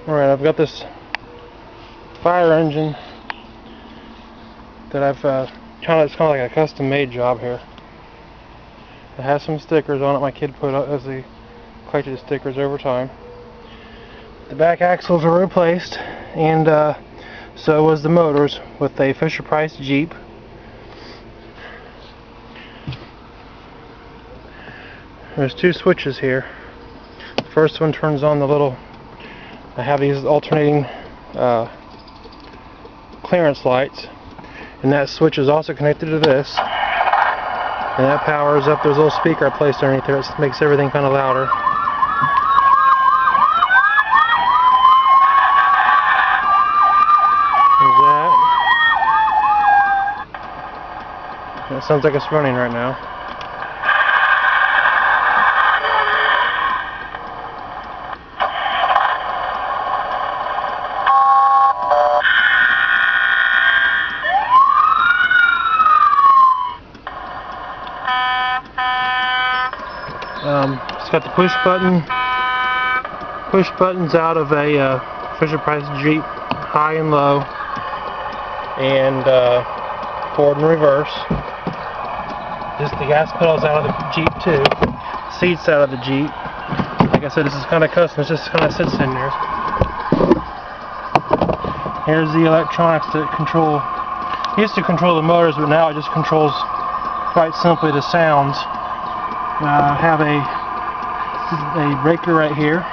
Alright, I've got this fire engine that it's kind of like a custom made job here. It has some stickers on it my kid put up as he collected stickers over time. The back axles were replaced, and so was the motors with a Fisher-Price Jeep. There's two switches here. The first one turns on the little, I have these alternating clearance lights, and that switch is also connected to this, and that powers up. There's a little speaker I placed underneath there that makes everything kind of louder. There's that. It sounds like it's running right now. It's got the push buttons out of a Fisher-Price Jeep, high and low, and forward and reverse. Just the gas pedals out of the Jeep too. Seats out of the Jeep. Like I said, this is kind of custom. It just kind of sits in there. Here's the electronics that control. It used to control the motors, but now it just controls quite simply the sounds. I have a breaker right here.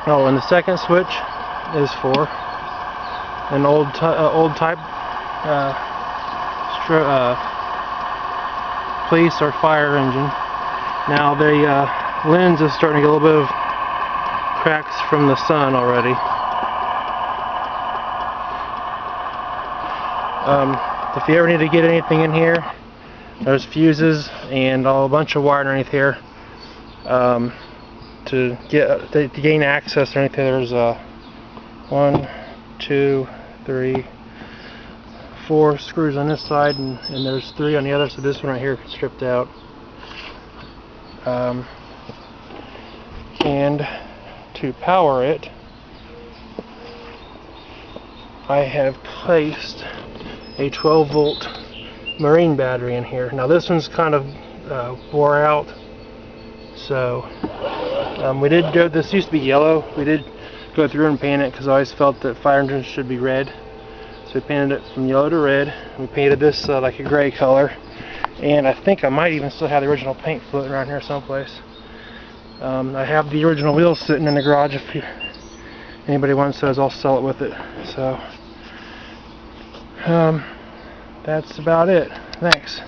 Oh, and the second switch is for an old type police or fire engine. Now the lens is starting to get a little bit of cracks from the sun already. If you ever need to get anything in here, there's fuses and a bunch of wire underneath here to gain access or anything. There's 1, 2, 3, 4 screws on this side, and there's 3 on the other. So this one right here is stripped out. And to power it, I have placed a 12-volt marine battery in here. Now this one's kind of wore out, so we did go. This used to be yellow. We did go through and paint it because I always felt that fire engines should be red. So we painted it from yellow to red. We painted this like a gray color, and I think I might even still have the original paint floating around here someplace. I have the original wheels sitting in the garage. If anybody wants those, I'll sell it with it. So that's about it. Thanks.